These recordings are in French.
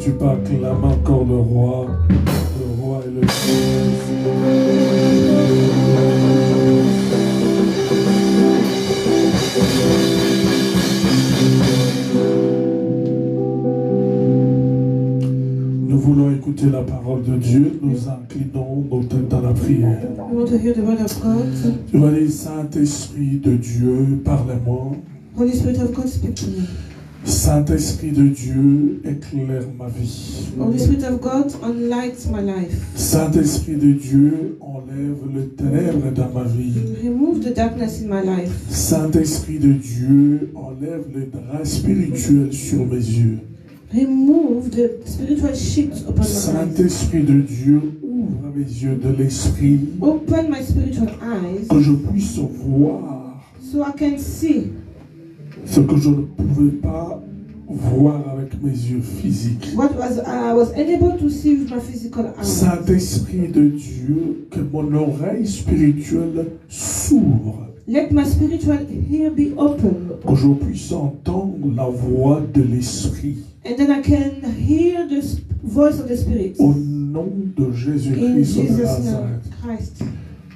tu peux acclamer encore le roi et le Nous voulons écouter la parole de Dieu, nous inclinons nos têtes dans la prière. Tu vas dire, Saint-Esprit de Dieu, parle-moi. Holy Spirit of God, speak to me. Saint-Esprit de Dieu, éclaire ma vie. Holy Spirit of God, enlighten my life. Saint-Esprit de Dieu, enlève le ténèbre dans ma vie. Remove the darkness in my life. Saint-Esprit de Dieu, enlève le drap spirituel sur mes yeux. Remove the spiritual sheets upon my eyes. Saint-Esprit de Dieu, ouvre mes yeux de l'esprit. Open my spiritual eyes. Que je puisse voir. So I can see. Ce que je ne pouvais pas voir avec mes yeux physiques. What I was unable to see with my physical eyes. Saint-Esprit de Dieu, que mon oreille spirituelle s'ouvre. Let my spiritual ear be open. Que je puisse entendre la voix de l'Esprit. And then I can hear the voice of the Spirit. Au nom de Jésus-Christ de Nazareth.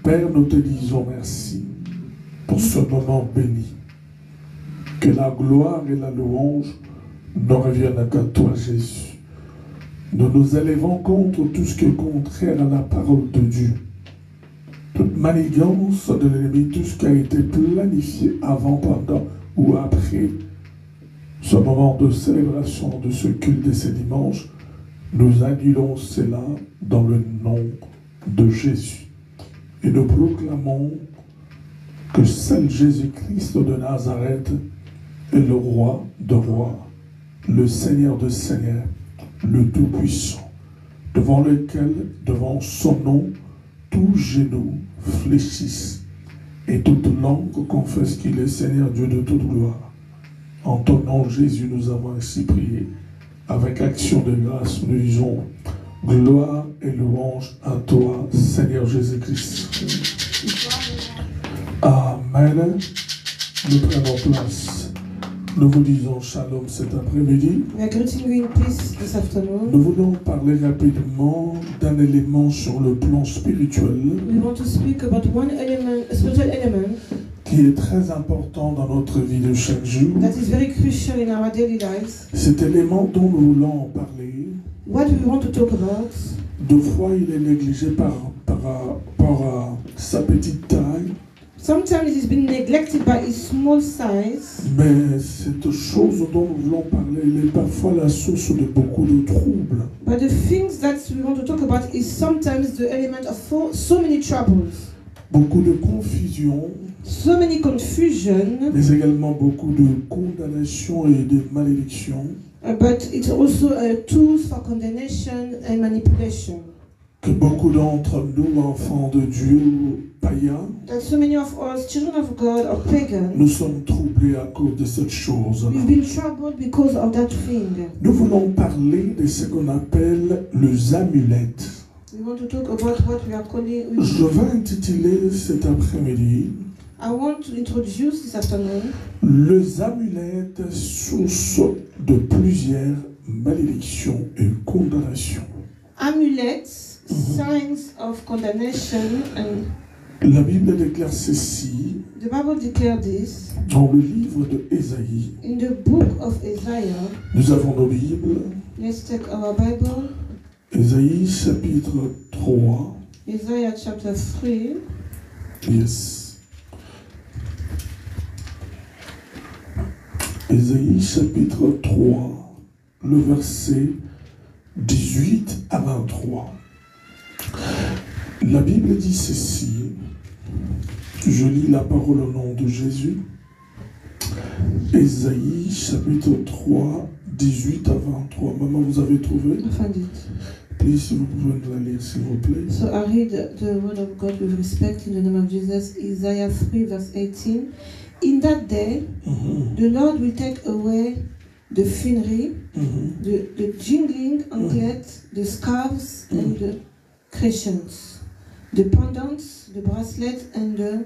Père, nous te disons merci pour ce moment béni. Que la gloire et la louange ne reviennent qu'à toi, Jésus. Nous nous élevons contre tout ce qui est contraire à la parole de Dieu. Toute manigance de l'ennemi, tout ce qui a été planifié avant, pendant ou après ce moment de célébration de ce culte de ce dimanche, nous annulons cela dans le nom de Jésus. Et nous proclamons que seul Jésus-Christ de Nazareth est le roi de rois, le Seigneur de seigneurs, le Tout-Puissant, devant lequel, devant son nom, tout genou fléchisse et toute langue confesse qu'il est Seigneur Dieu de toute gloire. En ton nom, Jésus, nous avons ainsi prié. Avec action de grâce, nous disons gloire et louange à toi, Seigneur Jésus-Christ. Amen. Nous prenons place. Nous vous disons shalom cet après-midi. Nous voulons parler rapidement d'un élément sur le plan spirituel. We want to speak about one element, a spiritual element, qui est très important dans notre vie de chaque jour. That is very crucial in our daily lives. Cet élément dont nous voulons en parler, what we want to talk about, deux fois il est négligé par rapport à sa petite taille. Sometimes it has been neglected by its small size. Mais cette chose dont nous voulons parler, elle est parfois la source de beaucoup de troubles. But the things that we want to talk about is sometimes the element of so many troubles. Beaucoup de confusion. So many confusion. Mais également beaucoup de condamnation et de malédiction. But it's also tools for condemnation and manipulation. Que beaucoup d'entre nous, enfants de Dieu, païens, that so many of us, children of God, are pagan, nous sommes troublés à cause de cette chose. We've been troubled because of that thing. Nous voulons parler de ce qu'on appelle les amulettes. We want to talk about what we are calling. Je vais intituler cet après-midi. I want to introduce this afternoon. Les amulettes, source de plusieurs malédictions et condamnations. Amulets. Signs of condemnation and la Bible déclare ceci. The Bible declares this. Dans le livre de Ésaïe. In the book of Isaiah. Nous avons nos Bibles. Let's take our Bible. Ésaïe chapitre 3. Isaiah chapter 3. Yes. Ésaïe chapitre 3, le verset 18 à 23. La Bible dit ceci, je lis la parole au nom de Jésus, Ésaïe chapitre 3, 18 à 23. Maman, vous avez trouvé? Please, si vous pouvez nous la lire, s'il vous plaît. So I read the word of God with respect in the name of Jesus, Isaiah 3 verse 18. In that day, the Lord will take away the finery, the jingling anklets, the scarves and the crescents, the pendants, the bracelets and the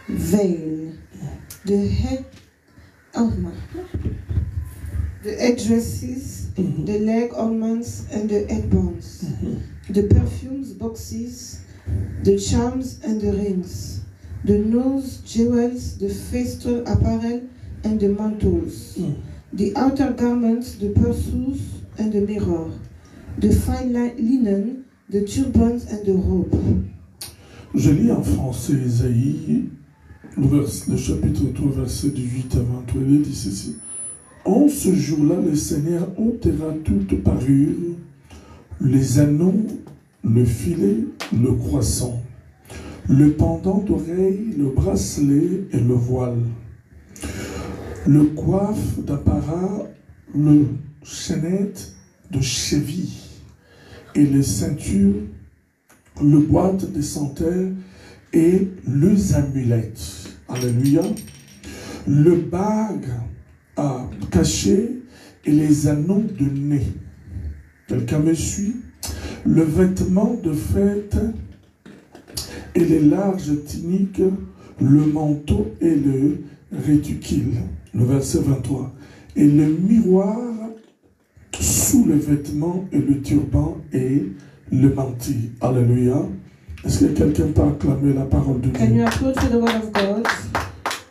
veil, the headdresses the leg ornaments and the head bands, the perfumes boxes, the charms and the rings, the nose jewels, the festal apparel and the mantles, the outer garments, the purses and the mirror, the fine linen, the turbans and the robe. Je lis en français Isaïe, le chapitre 3, verset 18 à 23, il dit ceci. En ce jour-là, le Seigneur ôtera toute parure, les anneaux, le filet, le croissant, le pendant d'oreille, le bracelet et le voile, le coiffe d'apparat, le chaînette de cheville et les ceintures, le boîte de santerre et les amulettes. Alléluia. Le bague à cacher et les anneaux de nez. Quelqu'un me suit? Le vêtement de fête et les larges tuniques, le manteau et le réticule. Le verset 23. Et le miroir sous le vêtement et le turban et le mantille. Alléluia. Est-ce que quelqu'un peut acclamer la parole de Dieu? Can you applaud for the word of God?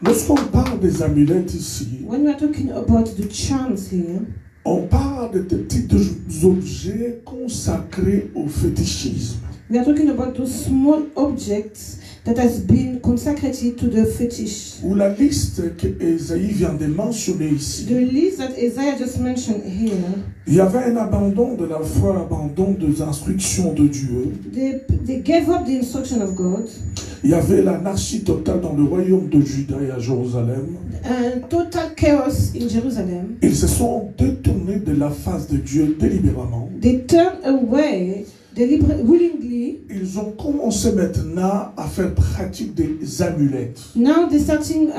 Lorsqu'on parle des amulettes ici, When we are talking about the charms here, on parle de petits objets consacrés au fétichisme. we are talking about those small objects that has been consecrated to the fetish. Ou la liste que Isaïe vient de mentionner ici. The list that Isaiah just mentioned here, Il y avait un abandon de la foi, abandon des instructions de Dieu. they gave up the instruction of God, Il y avait l'anarchie totale dans le royaume de Juda et à Jérusalem. and total chaos in Jerusalem. Ils se sont détournés de la face de Dieu délibérément. They turned away willingly. Ils ont commencé maintenant à faire pratique des amulettes. Now they're starting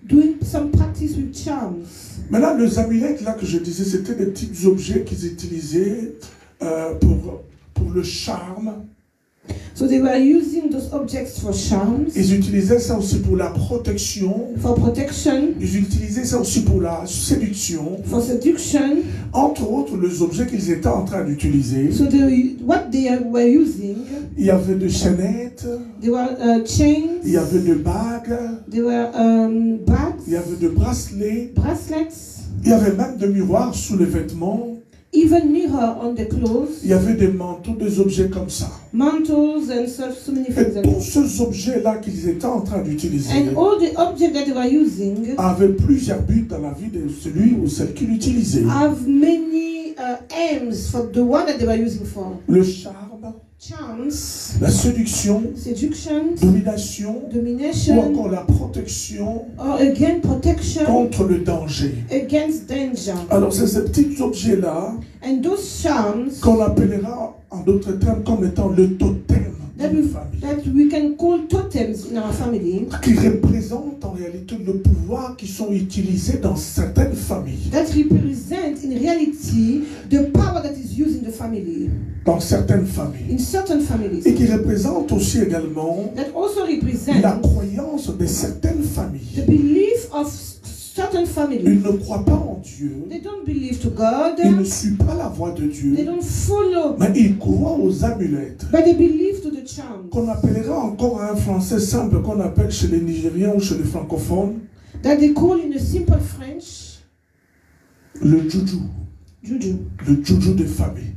doing some practice with charms. Maintenant, les amulettes là que je disais, c'était des petits objets qu'ils utilisaient pour le charme. So they were using those objects for charms, Ils utilisaient ça aussi pour la protection. for protection, Ils utilisaient ça aussi pour la séduction. for seduction. Entre autres, les objets qu'ils étaient en train d'utiliser. So what they were using, Il y avait des chaînettes, they were chains, il y avait des bagues, they were bags, il y avait des bracelets, bracelets, il y avait même des miroirs sous les vêtements. even mirror on the clothes, Il y avait des manteaux, des objets comme ça. mantles and so many Et things. tous ces objets-là qu'ils étaient en train d'utiliser And all the objects that they were using avaient plusieurs buts dans la vie de celui ou celle qui l'utilisait. have many aims for the one that they were using for. Le charme, Charms, la séduction, seduction, domination, ou domination, encore la protection or again protection contre le danger. against danger. Alors c'est ces petits objets-là And those charms qu'on appellera en d'autres termes comme étant le totem d'une famille, that we can call totems in our family, qui représentent en réalité le pouvoir qui sont utilisés dans certaines familles. that represent in reality the power that is used in the family, Dans certaines familles. in certain families, Et qui représentent aussi également that also la represent croyance de certaines the familles. belief of certain Ils families. ne croient pas en Dieu. They don't believe to God, Ils ne suivent pas la voie de they Dieu. don't follow, Mais ils croient aux amulettes. but they believe to the charms. Qu'on appellera encore un français simple qu'on appelle chez les Nigériens ou chez les francophones That they call in a simple French, le juju. juju. Le juju des familles.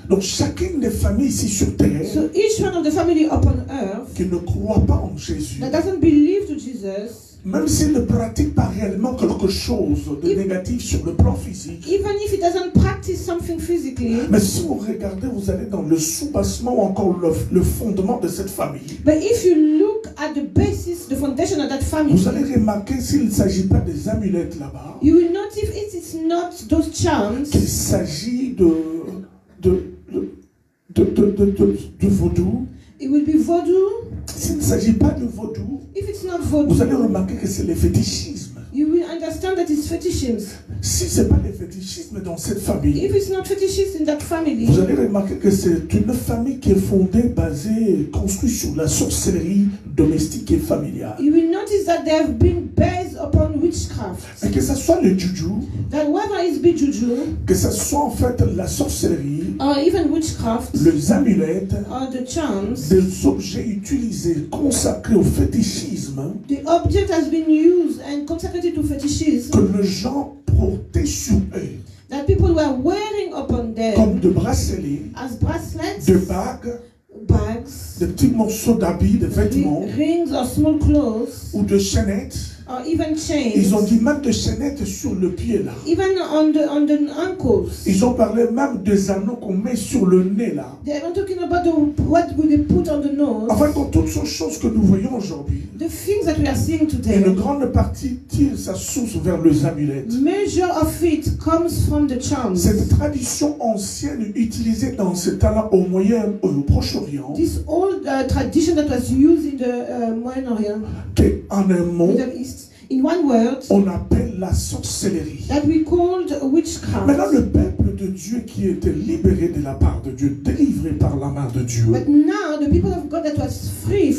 Donc chacune des familles ici sur terre So each one of the family upon earth qui ne croit pas en Jésus, that doesn't believe to Jesus, même s'il ne pratique pas réellement quelque chose de négatif sur le plan physique, even if he doesn't practice something physically, mais si vous regardez, vous allez dans le soubassement ou encore le fondement de cette famille, but if you look at the basis, the foundation of that family, vous allez remarquer s'il ne s'agit pas des amulettes là-bas, you will notice if it is not those charms, qu'il s'agit du vaudou. it will be voodoo. S'il ne s'agit pas de vaudou, If it's not vous allez voodoo, remarquer que c'est le fétichisme. you will understand that it's fetishism. Si ce n'est pas le fétichisme dans cette famille, If it's not fetishism in that family, vous allez remarquer que c'est une famille qui est fondée, basée, construite sur la sorcellerie domestique et familiale. you will notice that they have been based upon witchcraft. Et que ce soit le juju, That whether it's be juju, que ce soit en fait la sorcellerie, or even witchcraft, les amulettes, or the charms, des objets utilisés, consacrés au fétichisme, the object has been used and consecrated to fetishism, que les gens portaient sur eux, that people were wearing upon comme them de bracelets, as bracelets, de bagues, bags, de petits morceaux d'habits, de vêtements, rings or small clothes, ou de chaînettes. or even chains, Ils ont dit même de chaînettes sur le pied là. even on the ankles. Ils ont parlé même des anneaux qu'on met sur le nez là. They are talking about what will they put on the nose. Enfin, dans toutes ces choses que nous voyons aujourd'hui, The things that we are seeing today, une grande partie tire sa source vers les amulettes. measure of it comes from the charms. Cette tradition ancienne utilisée dans ce temps-là au Proche-Orient, This old tradition that was used in the Moyen Orient, qu'en un mot, Middle East, in one word, on appelle la sorcellerie. that we called witchcraft. Maintenant, le peuple de Dieu qui était libéré de la part de Dieu, délivré par la main de Dieu, But now the people of God that was free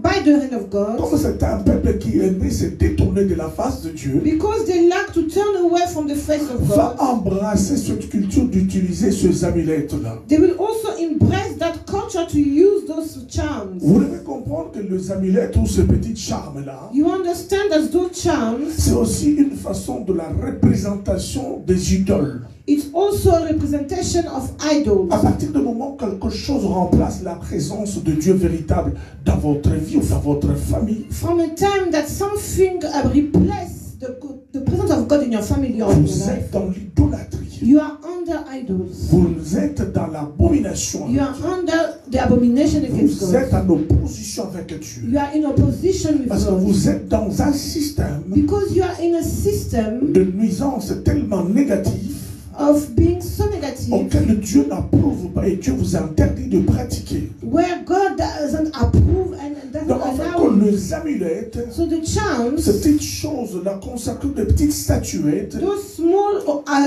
by the hand of God, comme c'était un peuple qui aimait se détourner de la face de Dieu, because they like to turn away from the face of va God, embrasser cette culture d'utiliser ces amulettes-là. they will also embrace that culture to use those charms. Vous devez comprendre que les amulettes ou ces petits charmes-là, You understand that those charms, c'est aussi une façon de la représentation des idoles. it's also a representation of idols. À partir du moment où quelque chose remplace la présence de Dieu véritable dans votre vie ou dans votre famille, From a time that something replaces the presence of God in your family or in your vous life, êtes dans l'idolâtrie. you are under idols. Vous êtes dans l'abomination. You are under the abomination against Vous God. êtes en opposition avec Dieu. You are in opposition with Parce que God. vous êtes dans un système Because you are in a system de nuisance tellement négatif of being so negative, auquel Dieu n'approuve pas et Dieu vous interdit de pratiquer. where God doesn't approve and doesn't Donc en fait, allow comme you. les amulettes, So the charms, ces petites choses, la consacrée de petites statuettes, those small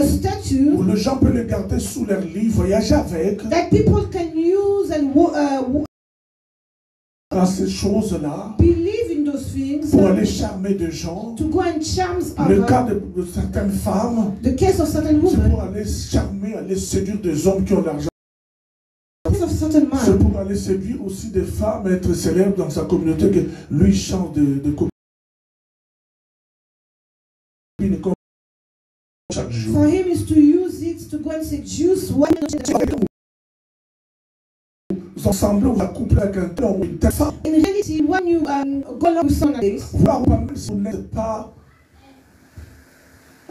statues où les gens peuvent les garder sous leur lit, voyager avec, that people can use and dans ces choses-là, believe in those things, pour aller charmer des gens. to go and charms Le cas other. de certaines femmes, The case of certain c'est women, pour aller charmer, aller séduire des hommes qui ont l'argent. the case of certain C'est man, pour aller séduire aussi des femmes, être célèbre dans sa communauté, que lui change de copine comme chaque jour. for him is to use it to go and seduce one. Vous ensemble, vous accouplez avec un tel ou une telle femme, In reality, when you go along with someone like this, voire même si vous n'êtes pas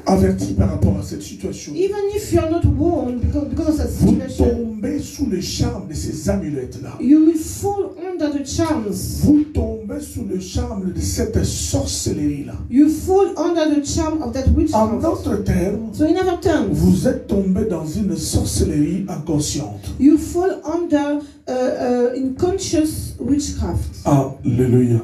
averti par rapport à cette situation, even if you're not warned because of that vous situation, tombez sous les charmes de ces amulettes-là. you will fall under the charms. Vous tombez sous le charme de cette sorcellerie-là. You fall under the charm of that En witchcraft. d'autres termes, So in other terms, vous êtes tombé dans une sorcellerie inconsciente. you fall under unconscious witchcraft. Alléluia.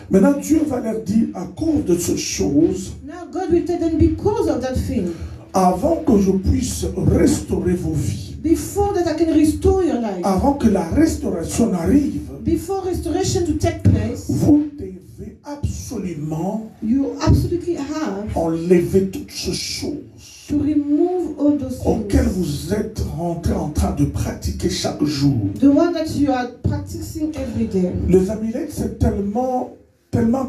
Maintenant, Dieu va leur dire, à cause de ces choses, Now God will tell them, because of that thing, avant que je puisse restaurer vos vies, before that I can restore your life, avant que la restauration arrive, before restoration to take place, vous devez absolument you absolutely have enlever toutes ces choses to remove all those auxquelles things. vous êtes rentrés en train de pratiquer chaque jour. The one that you are practicing every day. Les amulettes, c'est tellement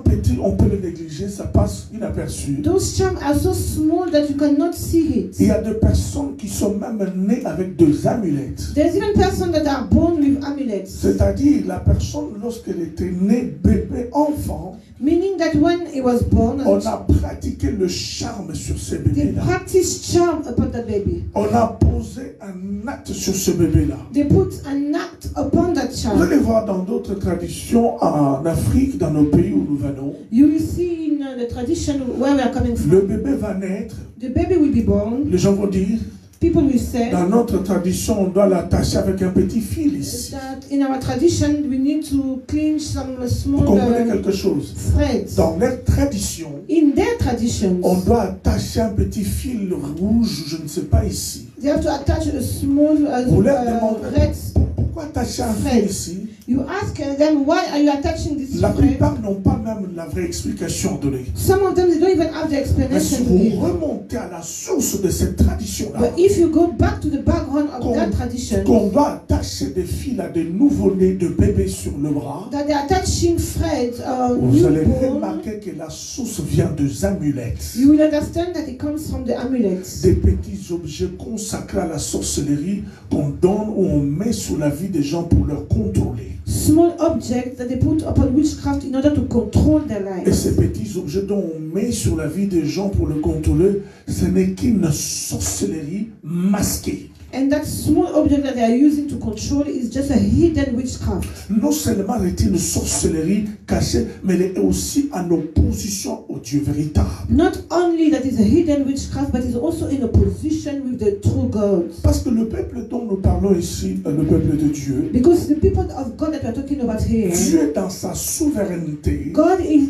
petit, on peut le négliger, ça passe inaperçu. Those charms are so small that you cannot see it. Il y a des personnes qui sont même nées avec des amulettes. There's even persons that are born with amulets. C'est-à-dire, la personne, lorsqu'elle était née, bébé, enfant, Meaning that when he was born, on a pratiqué le charme sur ce they bébé-là. practiced charm upon that baby. On a posé un acte sur ce bébé-là. They put an act upon that Vous child. allez voir dans d'autres traditions en Afrique, dans nos pays où nous venons, You will see in the tradition where we are coming le from. bébé va naître, The baby will be born. les gens vont dire, people will say dans notre tradition, on doit l'attacher avec un petit fil ici. that in our tradition we need to clean some Vous small comprenez quelque chose? threads. Dans leur tradition, In their traditions, on doit attacher un petit fil rouge, je ne sais pas ici. they have to attach a small Vous leur demandez red. pourquoi attacher un fil ici? You ask them, why are you attaching this La thread? plupart n'ont pas même la vraie explication à donner. Some of them, they don't even have the Mais si explanation to vous give. remontez à la source de cette tradition-là, But if you go back to the background of that tradition, qu'on doit attacher des fils à des nouveau-nés de bébés sur le bras, that they're attaching threads, vous allez newborn, remarquer que la source vient des amulettes. you will understand that it comes from the amulets. Des petits objets consacrés à la sorcellerie qu'on donne ou on met sur la vie des gens pour leur contrôler. Small objects that they put upon witchcraft in order to control their Et lives. ces petits objets dont on met sur la vie des gens pour le contrôler, ce n'est qu'une sorcellerie masquée. And that small object that they are using to control is just a hidden witchcraft. Non seulement elle est une sorcellerie cachée, mais elle est aussi en opposition au Dieu véritable. Not only that is a hidden witchcraft, but is also in opposition with the true God. Parce que le peuple dont nous parlons ici, le peuple de Dieu, Because the people of God that we are talking about here, Dieu dans sa souveraineté, God is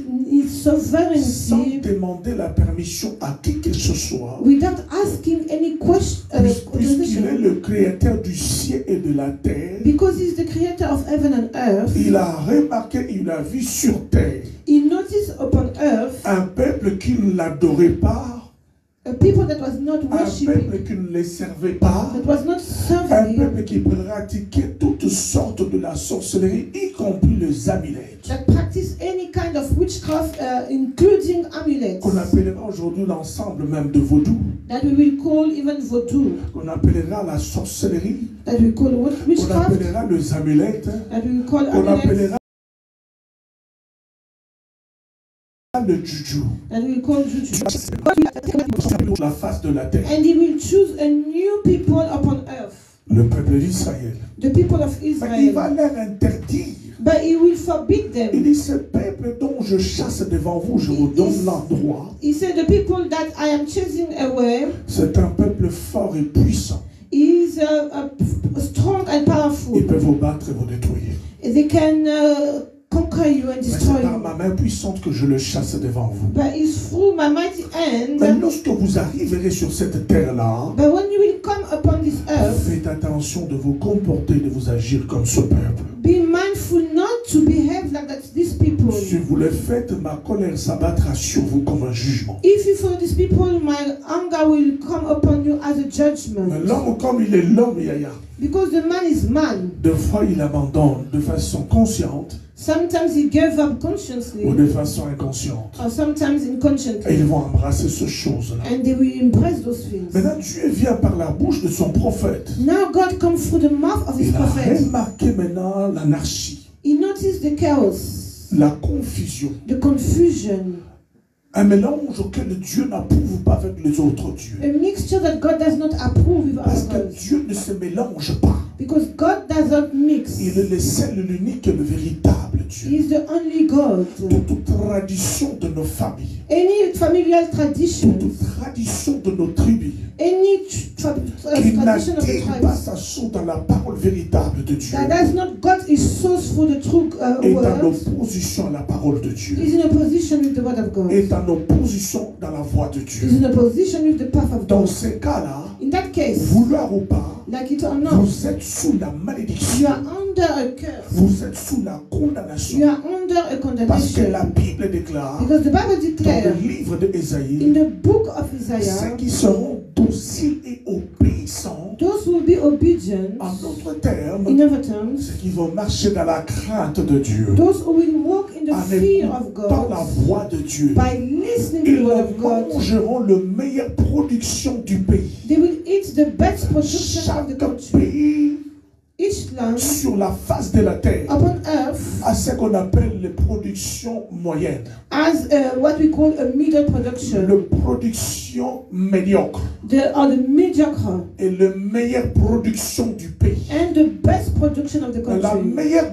sans sovereignty, demander la permission à qui que ce soit, without asking any question, puisqu'il est le créateur du ciel et de la terre, because He's the creator of heaven and earth. il a remarqué, il a vu sur terre He noticed upon earth un peuple qui ne l'adorait pas, a people that was not un worshiping, peuple qui ne les servait pas, that was not un serving, peuple qui pratiquait toutes sortes de la sorcellerie, y compris les amulettes, that practice any kind of witchcraft, including amulets, qu'on appellera aujourd'hui l'ensemble même de vaudou, that we will call even voodoo, qu'on appellera la sorcellerie, that we call qu'on witchcraft, appellera les amulettes, that we will call qu'on amulets, appellera le juju. that we will call juju. La face de la terre. And He will choose a new people upon earth, Le peuple d'Israël. the people of Mais il va Israel. leur interdire. But He will forbid Il them. dit, ce peuple dont je chasse devant vous, je vous donne l'endroit. He said, the people that I am chasing away C'est un peuple fort et puissant. is strong and Il powerful. peut vous battre et vous détruire. They can conquer you and Mais destroy c'est par you. ma main puissante que je le chasse devant vous. But it's through my mighty Mais hand. lorsque vous arriverez sur cette terre-là, But when you will come upon this earth, faites attention de vous comporter, de vous agir comme ce peuple. be mindful not to behave like that, these people. Si vous le faites, ma colère s'abattra sur vous comme un jugement. If you follow these people, my anger will come upon you as a Mais judgment. l'homme, comme il est l'homme, Yaya, Because the man is man. des fois il abandonne de façon consciente Sometimes he gave up ou consciously, de façon inconsciente. or sometimes Et inconsciently. ils vont embrasser ces choses-là. And they will embrace those things. Maintenant, Dieu vient par la bouche de son prophète. Now God comes through the mouth of his Il a prophet. remarqué maintenant l'anarchie, He noticed the chaos, la confusion. the confusion, Un mélange auquel Dieu n'approuve pas avec les autres dieux. a mixture that God does not approve with Parce que others. Dieu ne se mélange pas. Because God does not mix. Il est le seul, l'unique et le véritable He Dieu. is the only God. Toute tradition de nos familles, Any familial tradition, toute tradition de nos tribus, any qui tradition of the n'attire pas tribes sa source dans la parole véritable de Dieu, that does not got its source for the true est en word opposition à la parole de Dieu, is in opposition with the word of God. est en opposition dans la voie de Is Dieu. in opposition with the path of Dans God. ces cas-là, In that case, vouloir ou pas, like it or not, vous êtes sous la you malédiction, are under a curse. vous êtes sous la You condamnation. are under a Parce que condemnation. la Bible déclare Because the Bible dans declares le livre d'Ésaïe, in the book of ceux Isaiah, qui seront dociles et obéissants, those who will be obedient, en d'autres termes, in other terms, ceux qui vont marcher dans la crainte de Dieu, those who will walk in the en fear of écoutant la God, voix de Dieu, by listening to ils the word of God, mangeront la meilleure production du pays. they will eat the best production of the Chaque country. pays Each land sur la face de la terre upon earth a ce qu'on appelle les productions moyennes, has what we call a middle production, les productions médiocres or the mediocre, et la meilleure production du pays. and the best production of the La country. meilleure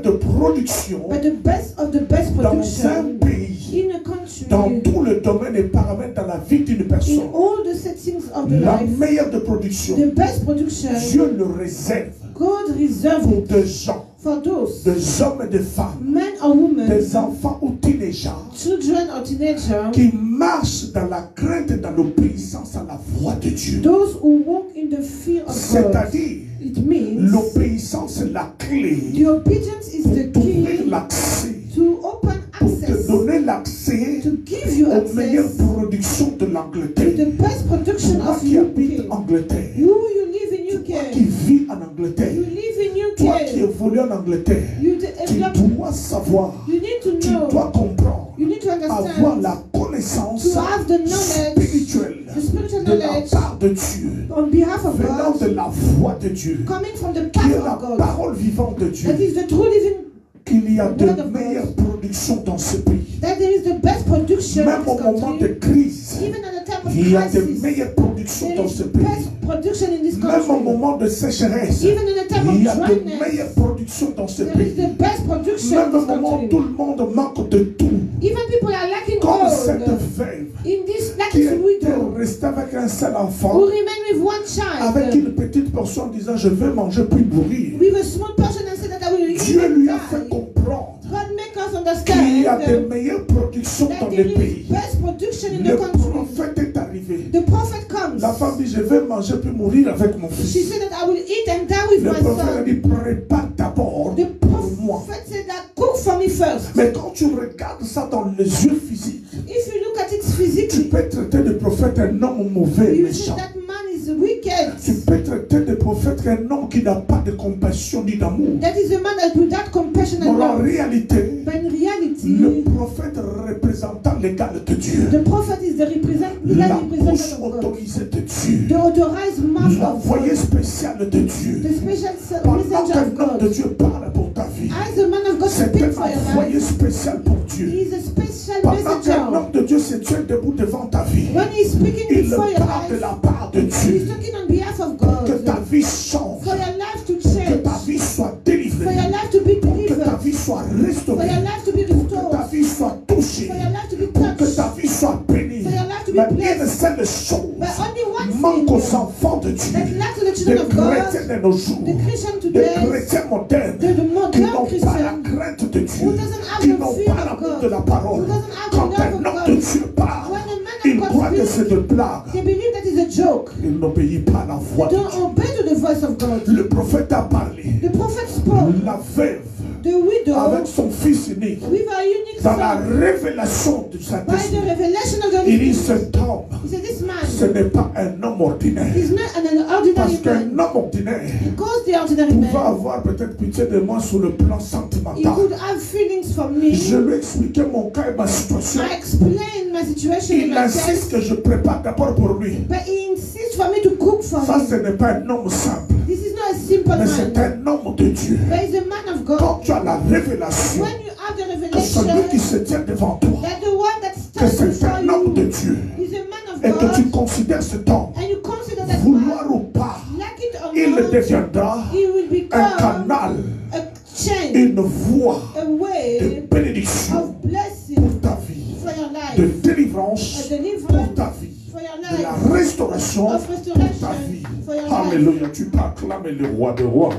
de production But the best of the best dans un production pays in a country dans tout le domaine et paramètre dans la vie d'une personne, in all the settings of the la life, meilleure de production, the best production, Dieu le réserve God reserved pour it des gens, for those des hommes et des femmes, men or women, des enfants ou teenagers children or teenagers, qui marchent dans la crainte et dans l'obéissance à la voix de Dieu. those who walk in the fear of God. C'est-à-dire, It means l'obéissance est la clé the obedience is the pour t'ouvrir key l'accès, to open pour te access, donner l'accès to give you aux meilleures access productions de to l'Angleterre. the best production Toi of qui habites UK. en Angleterre, You live in toi UK. qui vis en Angleterre, You live in toi qui UK. évolues en Angleterre, You tu develop. dois savoir, You need to tu know. dois comprendre, You need to avoir understand. la connaissance To have the knowledge, spirituelle the spiritual de la knowledge part de Dieu, on behalf of venant God, de la voix de Dieu, coming from the qui est path la of God. parole vivante de Dieu, That is the true living. qu'il y a de Word of God. meilleures productions dans ce pays. That there is the best production Même in au this moment de country. crise, Even at the time of il y a de crisis, meilleures productions there dans is ce pays. best production in this Même au country. moment de sécheresse, Even in the time il y a of de dryness, meilleures productions dans ce there is pays. the best production Même in au this moment où country. tout le monde manque de tout, Even people are lacking comme all. cette veuve In this, like qui this était widow restée avec un seul who enfant, remain with one avec child, une petite portion disant je vais manger puis mourir. with a small portion and said that I will eat Dieu and lui a fait die. comprendre God make us qu'il y a de understand meilleures productions that dans there le is pays. best production in Le the country. prophète est arrivé. The prophet comes. La femme dit je vais manger puis mourir avec mon She fils. said that I will eat and die with Le my prophète a son. dit prépare d'abord The pour moi. prophet said that cook for me first. Mais quand tu regardes ça dans les yeux physiques, If you look at it tu physically, peux traiter de prophète un homme mauvais, you say méchant. that man is wicked. Tu peux traiter de prophète un homme qui n'a pas de compassion ni d'amour. That is a man that without compassion and Mais en love. réalité, But in reality, le prophète représentant l'égal de Dieu, the prophet is the representative la bouche of God. autorisée de Dieu, The authorized mouth of l'envoyé God. spécial de Dieu. The special Pendant messenger qu'un of homme de God. Dieu parle pour ta vie, As the man of God c'est speaks un for your envoyé life, spécial pour he Dieu. is a special Pendant qu'un messenger. homme de Dieu se tient debout devant ta vie, When he is speaking il before your parle de life, la part de he is Dieu. talking on behalf of Que God. ta vie change, For your life to que change. ta vie soit For délivrée, your life to be que ta delivered. vie soit For restaurée, your life to be que ta restored. vie soit touchée, For your life to be que touched. ta vie soit bénie. For your life to be Mais une blessed. seule But chose only one manque aux thing enfants de Dieu, that lacks to the des children of God, chrétiens de nos jours, the Christian des today, chrétiens modernes the qui modern n'ont pas la Christian, crainte de Dieu, who doesn't have qui the n'ont fear pas of l'amour God, de la parole. who doesn't have Quand the un love of homme de God. Dieu parle, When a man il of croit God que c'est speaks, de blague. they believe that is a joke. Il n'obéit pas à la voix de Don't Dieu. obey to the voice of God. Le prophète a parlé. The prophet spoke. La veuve, The widow, avec son fils unique, with a unique dans la son, révélation du by Saint-Esprit, the revelation of the Holy il dit Spirit, cet homme, he said, this ce man n'est pas un homme ordinaire. is not an Parce ordinary qu'un man. homme ordinaire Because the ordinary pouvait man, avoir peut-être pitié de moi sur le plan he sentimental. could have feelings for me. Je lui expliquais mon cas et ma situation. I explained my situation in Il my insiste text, que je prépare d'abord pour lui. but he insists for me to cook for Ça, ce him. n'est pas un homme simple, This is not a simple mais c'est man, un homme de Dieu. but he's a man of God. Quand tu as la révélation When you have the que celui qui revelation se tient devant toi, that the one that que stands c'est before un homme de you Dieu, is a man of et que tu God, considères cet homme, and you consider that vouloir man, ou pas, like it or il not, deviendra he will un become canal, a chain, une voie a de way bénédiction of blessing pour ta vie, for your de life, délivrance a pour deliverance ta vie, for your de la life, restauration of pour ta restoration vie. for your life. Alléluia, tu peux acclamer le roi des rois.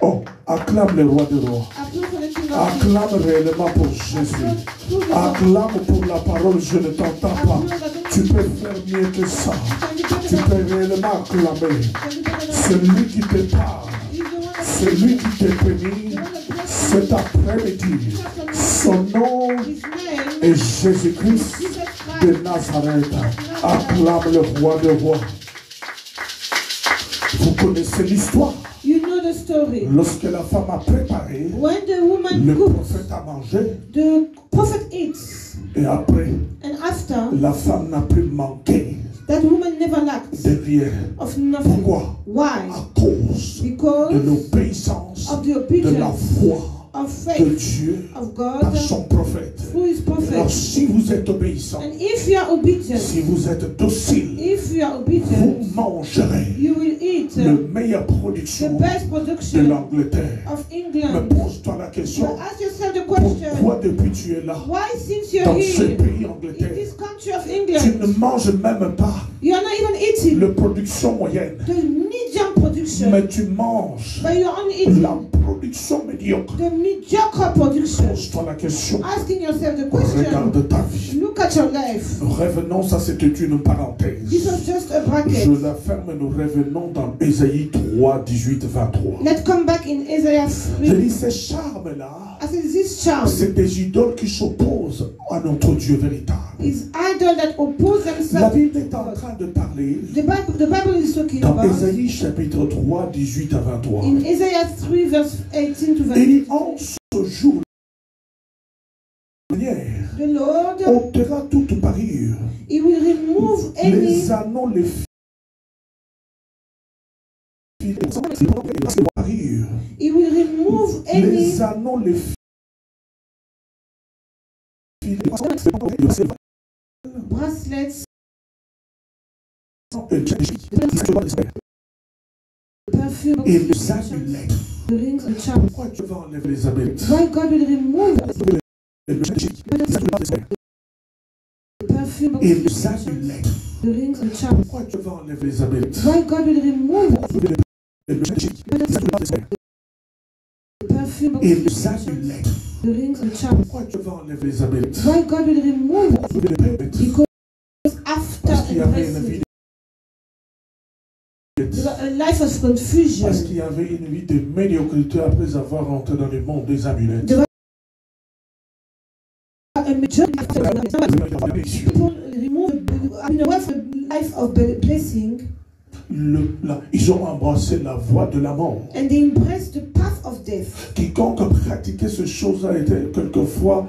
Oh, acclame le roi des rois. Applaud for the King of Kings. Acclame réellement pour Jésus. Acclame pour la parole, je ne t'entends pas. Tu peux faire mieux que ça. Tu peux réellement acclamer. Celui qui te parle, celui qui te bénit cet après-midi. Son nom His name est Jésus-Christ Jesus de Christ. Nazareth. Acclame le roi des rois. Vous connaissez l'histoire. You know the story. Lorsque la femme a préparé, When the woman le cooks, prophète a mangé the prophet eats, et après, and after, la femme n'a plus manqué that woman never lacked de rien. of nothing. Pourquoi? Why? À cause de Because l'obéissance of the de la obedience foi of de faith Dieu of par God son prophète. through his Alors prophet. si vous êtes obéissant, And if you are obedient, si vous êtes docile, if you are vous obedient, mangerez you will eat la the meilleure production best de production l'Angleterre. of Mais England. pose-toi la question, But ask yourself the question. Pourquoi depuis tu es là? Why since you're Dans ce here pays in Angleterre, this country of tu England, ne manges même pas you are not even eating la production moyenne, the medium production, mais tu manges but you're only eating la production médiocre. the mediocre production. Pose-toi la question. Asking yourself the question, Regarde ta vie. look at your life. Revenons, ça c'était une parenthèse. This was just a bracket. Je la ferme et nous revenons dans Ésaïe 3, 18, 23. Let's come back in Isaiah Je 3. dis ces charmes-là, I said this charm c'est des idoles qui s'opposent à notre Dieu véritable. is idol that oppose La themselves. Bible est en train de parler The Bible is talking dans about Ésaïe chapitre 3, 18 à 23. in Isaiah 3 verse 18 to Il dit 20. en ce jour, The Lord, ôtera toute parure, He will remove any les anneaux, les fils, parure, He will remove any les anneaux, les fils, bracelets, perfume, et les amulettes. the rings and charms. Pourquoi tu vas enlever les amulettes? Why God will remove perfume, Et les amulettes. the rings and charms. Pourquoi tu vas enlever les amulettes? Why God will remove perfume, Et les amulettes. the rings and charms. Pourquoi tu vas enlever les amulettes? Why God will remove because after Parce qu'il y avait une embracing, vie a life of confusion. Parce qu'il y avait une vie de médiocrité après avoir rentré dans le monde des amulettes. A majority people remove away from the life of blessing Ils ont embrassé la voie de la mort. and they embrace the path of death. Quiconque pratiquait ces choses a été quelquefois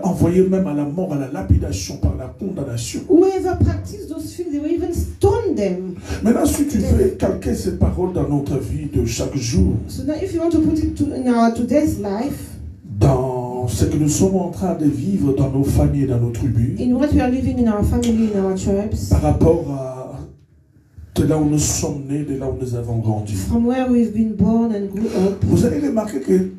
envoyé même à la mort, à la lapidation par la condamnation. Whoever practiced those things, they will even stone them. Maintenant, si tu veux calquer ces paroles dans notre vie de chaque jour, So now if you want to put it in our today's life, dans ce que nous sommes en train de vivre dans nos familles et dans nos tribus, in what we are living in our family, in our tribes, par rapport à de là où nous sommes nés, de là où nous avons grandi, from where we've been born and grew up, vous allez remarquer que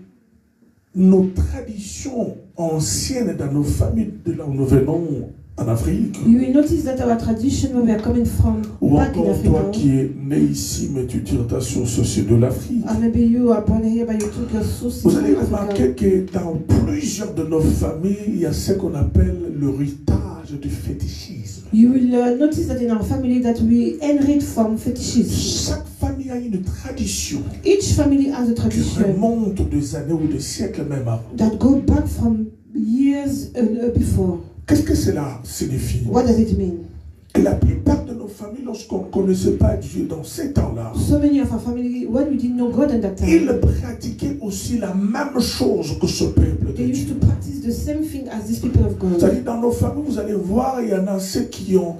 nos traditions anciennes dans nos familles, de là où nous venons en Afrique, you will notice that our tradition where we are coming from ou back in encore toi Africa, qui es né ici, mais tu tires ta source aussi de l'Afrique, and maybe you are born here but you took your sources vous allez from remarquer Africa. que dans plusieurs de nos familles, il y a ce qu'on appelle l'héritage du fétichisme. You will notice that in our family that we inherit from fetishism. Chaque famille a une tradition Each family has a qui tradition remonte des années ou des siècles même avant. that go back from years before. Qu'est-ce que cela signifie? What does it mean? Que la plupart de nos familles, lorsqu'on ne connaissait pas Dieu dans ces temps-là, So many of our family, when we didn't know God at that ils time, pratiquaient aussi la même chose que ce peuple de they used Dieu. to practice the same thing as these people of God. C'est-à-dire, dans nos familles, vous allez voir, il y en a ceux qui ont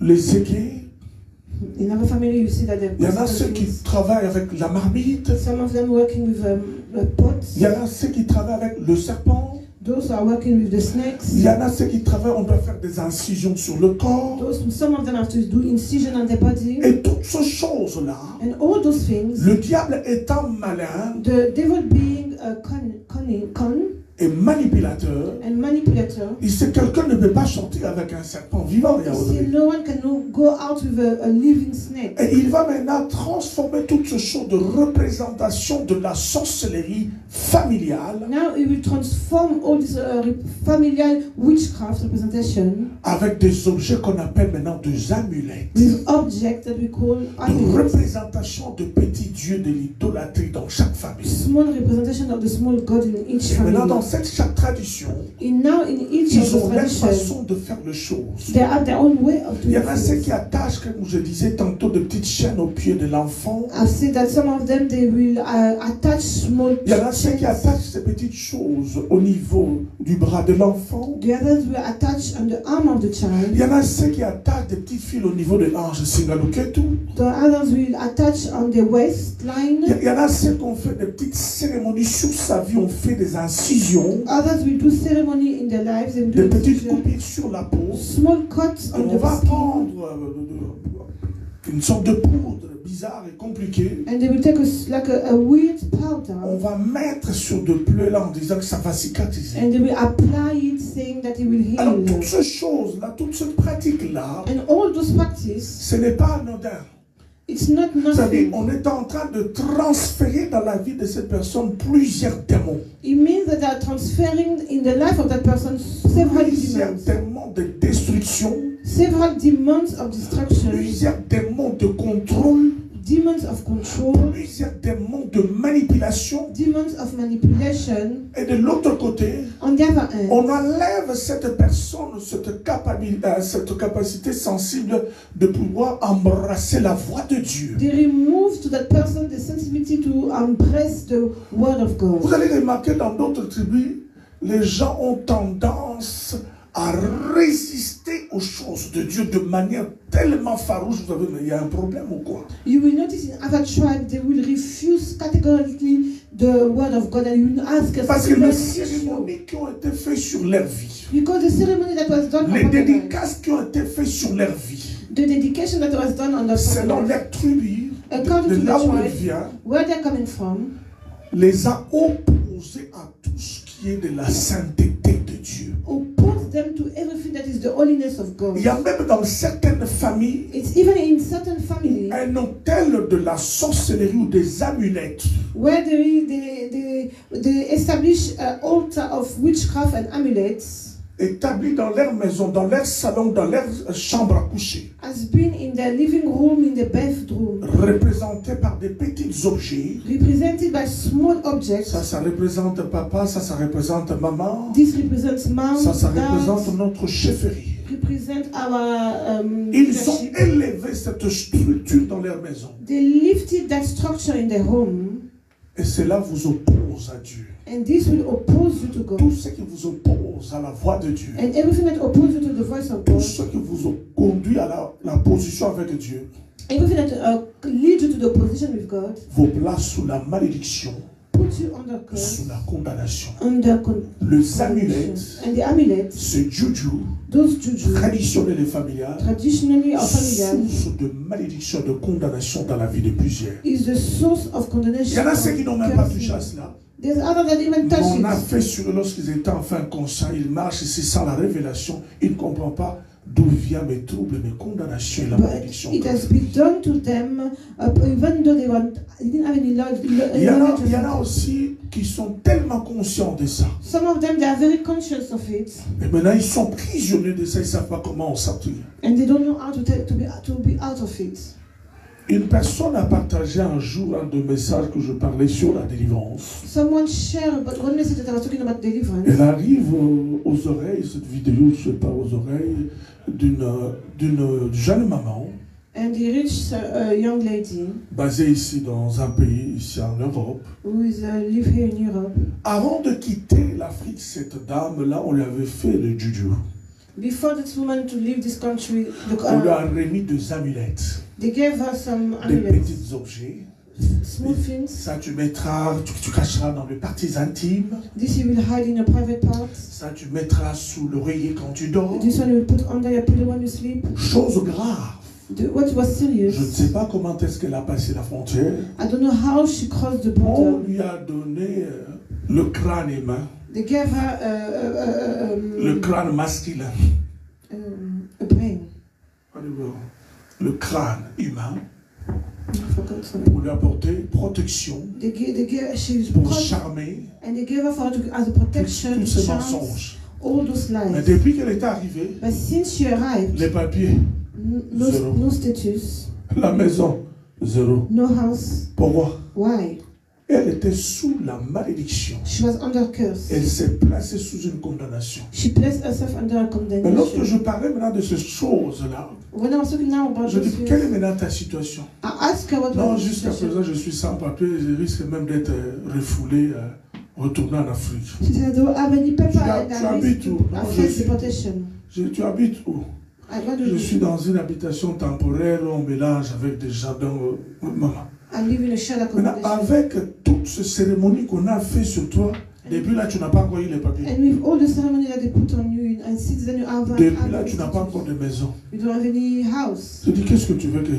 les aiguilles, In our family, you see that there il y en a are ceux qui travaillent avec la marmite, some of them working with pots, il y en a ceux qui travaillent avec le serpent, those who are working with the snakes, il y en a ceux qui travaillent, on doit faire des incisions sur le corps. some of them have to do incision on their body, Et toutes ces choses-là, and all those things, le diable étant malin the devil being a con et manipulateur, and manipulator, il sait que quelqu'un ne peut pas sortir avec un serpent vivant. you see, no one can go out with a living snake. Et il va maintenant transformer toutes ces choses de représentation de la sorcellerie familiale Now he will transform all this familial witchcraft representation avec des objets qu'on appelle maintenant des amulettes. with objects that we call De amulets. représentation de petits dieux de l'idolâtrie dans chaque famille. Small representation of the small god in each Maintenant, family. dans chaque tradition, Now in each of ils the ont leur traditions, façon de faire les choses. they have their own way of Il y doing en a ceux things. qui attachent, comme je disais tantôt, de petites chaînes au pied de l'enfant. I've seen that some of them they will attach small Il y en a ceux qui chains. attachent ces petites choses au niveau du bras de l'enfant. The others will attach on the arm of the Il child. y en a ceux qui attachent des petites fils au niveau de l'ange Singaluketu. The others will attach on the waistline. Il y en a ceux qui ont fait des petites cérémonies sur sa vie, on fait des incisions, Others will do ceremony in their lives and des do petites incision. coupures sur la peau. Small cuts Et on on va the skin. prendre une sorte de poudre bizarre et compliqué. And they will take a weird powder. On va mettre sur de plaies là en disant que ça va cicatriser. And they will apply it saying that it will heal. Alors toutes ces choses-là, toute cette pratique-là, And all those practices, ce n'est pas anodin. it's not C'est-à-dire, nothing. on est en train de transférer dans la vie de cette personne plusieurs démons. It means that they are transferring in the life of that person several Plusieurs demons. démons de destruction, Several demons of destruction, plusieurs démons de contrôle, demons of control, plusieurs démons de manipulation. demons of manipulation. Et de l'autre côté, On the other hand, on enlève cette personne, cette capacité sensible de pouvoir embrasser la voix de Dieu. they remove to that person the sensibility to embrace the word of God. Vous allez remarquer dans d'autres tribus, les gens ont tendance à résister aux choses de Dieu de manière tellement farouche. Vous savez, mais il y a un problème ou quoi? You will notice in other tribes they will refuse categorically the word of God, and you will ask us. Parce que les cérémonies qui ont été faites sur leur vie, Because the ceremony that was done, les upon their life, dédicaces qui ont été faites sur leur vie, the dedication that was done on the selon life, leur tribu, according de to là the où elle tribe, vient, where they're coming from, les a opposés à tout ce qui est de la sainteté de Dieu. oppose them to everything that is the holiness of God. Il y a même dans certaines familles It's even in certain families un hôtel de la sorcellerie ou des amulettes. where they establish an altar of witchcraft and amulets Établis dans leur maison, dans leur salon, dans leur chambre à coucher, has been in their living room, in the bathroom, représentés par des petits objets. represented by small objects. Ça représente papa, ça représente maman, This represents mom, ça dad, représente notre chefferie. represent our Ils ont leadership. élevé cette structure dans leur maison. They lifted that structure in their home, Et cela vous oppose à Dieu. and this will oppose you to Tout God. ce qui vous oppose à la voix de Dieu, And everything that opposes you to the voice of tout God, ce qui vous conduit à la position avec Dieu, everything that leads you to the position with God, vous place sous la malédiction, put you under curse, sous la condamnation. under Les amulettes, and the amulets, ce juju those juju, traditionnel et familial, traditionally or familial, source de malédiction, de condamnation dans la vie de plusieurs. is the source of Il condemnation. y en a ceux qui n'ont même pas touché à Cursing. cela. There's others that even touch On a it. fait sur eux lorsqu'ils étaient enfin conscients, ils marchent ici sans la révélation, ils ne comprennent pas d'où viennent mes troubles, mes condamnations et la But malédiction. it has been done to them, even though they didn't have any knowledge. Il y en a aussi qui sont tellement conscients de ça. Some of them, they are very conscious of it, Et maintenant, ils sont prisonniers de ça, ils ne savent pas comment en sortir. and they don't know how to be out of it. Une personne a partagé un jour un des messages que je parlais sur la délivrance. Someone shared about one message that I was talking about deliverance. Elle arrive aux oreilles, cette vidéo, je ne sais pas, aux oreilles d'une jeune maman And he reached a young lady basée ici dans un pays, ici en Europe. who is live here in Europe. Avant de quitter l'Afrique, cette dame-là, on lui avait fait le juju. Before this woman to leave this country, On lui a remis des amulettes, they gave her some des amulets, petits objets. small things. Ça, tu mettras, tu cacheras dans les parties intimes. This you will hide in your private parts. Ça, tu mettras sous l'oreiller quand tu dors. This one you will put under your pillow when you sleep. Chose grave. What was serious? Je ne sais pas comment est-ce qu'elle a passé la frontière. I don't know how she crossed the On border. lui a donné le crâne humain, They gave her le crâne masculin, a brain. le crâne humain, I forgot something. pour lui apporter protection, She was pour proud, charmer and they gave her as a protection, tous ces chance, mensonges. all those Mais lies. depuis qu'elle est arrivée, But since she arrived, les papiers, zéro. no status, La maison, zéro. no house. Pourquoi? Why? Elle était sous la malédiction. She was under curse. Elle s'est placée sous une condamnation. She placed herself under a Mais lorsque condemnation. je parlais maintenant de ces choses-là, When I was talking now about je dis, those quelle est things, maintenant ta situation? I asked her what Non, was the jusqu'à situation. présent, je suis sans papier, je risque même d'être refoulé, retourné en Afrique. She said, I don't have any paper and Tu I habites où? I Non, face deportation. Tu habites où? What do Je you suis dans une habitation temporaire où on mélange avec des jardins. Maman. I live in a shared Maintenant, accommodation. avec toutes ces cérémonies qu'on a fait sur toi, depuis là, tu n'as pas encore eu les papiers. And with all the ceremony that they put on you, and since then you have Depuis là, tu n'as pas encore de maison. you don't have any house. Je dis, qu'est-ce que tu veux que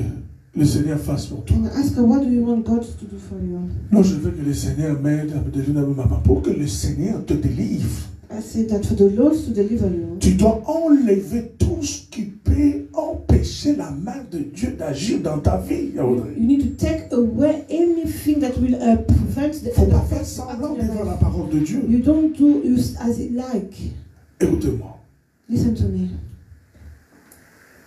le Seigneur fasse pour toi. And ask her, what do you want God to do for you? Non, je veux que le Seigneur m'aide à me devenir maman. Pour que le Seigneur te délivre, I say that for the Lord to deliver you, tu dois enlever tout ce qui peut empêcher la main de Dieu d'agir dans ta vie. you need to take away anything that will prevent the Il ne faut end pas of faire God semblant to act in devant your la life. parole de Dieu. You don't do use as it like. Écoutez-moi. Listen to me.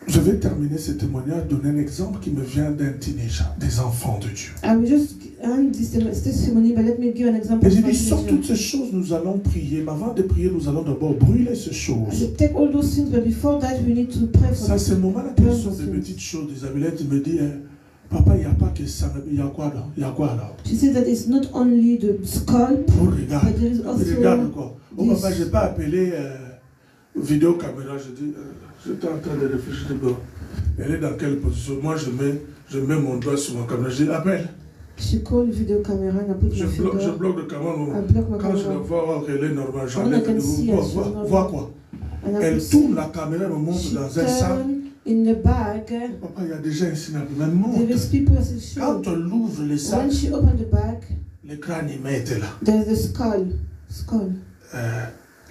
Je vais terminer ce témoignage, donner un exemple qui me vient d'un teenager, des enfants de Dieu. I will just end this testimony, but let me give an example. Et j'ai of dit, sur my toutes ces choses, nous allons prier. Mais avant de prier, nous allons d'abord brûler ces I choses. said, take all those things, but before that, we need to pray for Ça, them. c'est le moment là, ce sont des petites choses. Isabelle me dit, papa, il n'y a pas que ça, mais il y a quoi là? Il y a quoi là? She said that it's not only the scalp, Oh, regarde. but there is also Regarde quoi. Oh, this. papa, je n'ai pas appelé vidéo caméra. Je dis, j'étais en train de réfléchir. Elle est dans quelle position? Moi, je mets mon doigt sur ma caméra. Je dis, appelle. She called video camera and I put Je my bloque finger. le caméra. I block my Quand je la camera. vois, elle est normale. I J'enlève can de see vous. her, she's normal. Vois quoi? And I Elle could tourne see la caméra, elle me montre she dans un sac. turned in the bag. Papa, il y a déjà un signal. Mais There montre. is people as it Quand show. on ouvre le sac, When she opened the bag, le crâne humain était là. there's the skull.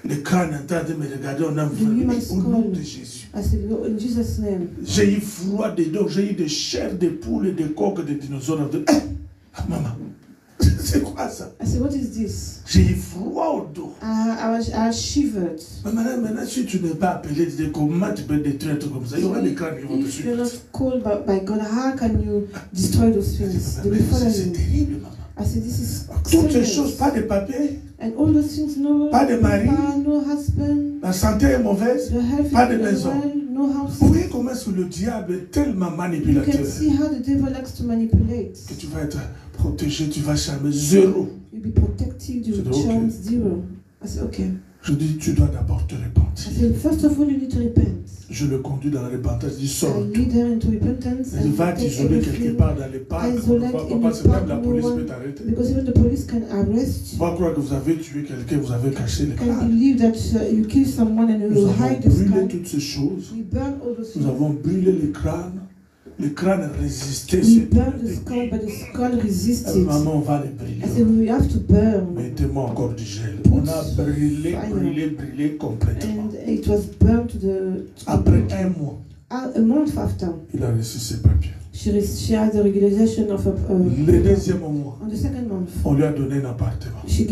Le crâne est en train de me regarder. On a vu human au nom skull. de Jésus. I said, Lord, in Jesus' name. J'ai eu froid dedans, j'ai eu des chairs de poules et de coqs de dinosaures. Maman, c'est quoi ça? I said, what is this? J'ai eu froid au dos. I shivered. Mais maintenant, si tu n'es pas appelé, tu dis comment tu peux détruire un truc comme ça? Il y aura des crânes qui vont te If you're suivre. not called by God, how can you destroy those things? They will follow C'est you. terrible, maman. I said, this is Toutes ces serious. choses, pas de papier, And all those things, no pas de mari, car, no husband, la santé est mauvaise, the health pas de is maison. well, no house. Vous voyez comment est-ce que le diable est tellement You manipulateur can see how the devil likes to manipulate. que tu vas être protégé, tu vas charmer zéro. You'll be protected, Je you'll dis, chance zero. I said, okay. Je dis, tu dois d'abord te I repentir. said, first of all, you need to repent. Je le conduis dans la repentance, je dis, I sors. lead her into repentance Il va and take t'isoler quelque everything. part dans les parcs. Isolate in Parce the que même park, la no police one- peut t'arrêter. Because even the police can arrest Tu you vas croire que vous avez tué quelqu'un, vous avez caché les and crânes. believe that you kill someone and you Nous will avons hide the brûlé skull. toutes ces choses. We burn all those Nous things. avons brûlé les crânes. Les crânes résistaient. We burn the skull, but the skull resisted. Maman, on va les I brûler. said, we have to burn. Mettez-moi encore du gel. On a brûlé complètement. And it was burned to the... Après un mois, A month after, il a reçu ses papiers. she had the regularization of Le deuxième mois, on the second month. on lui a donné un appartement. She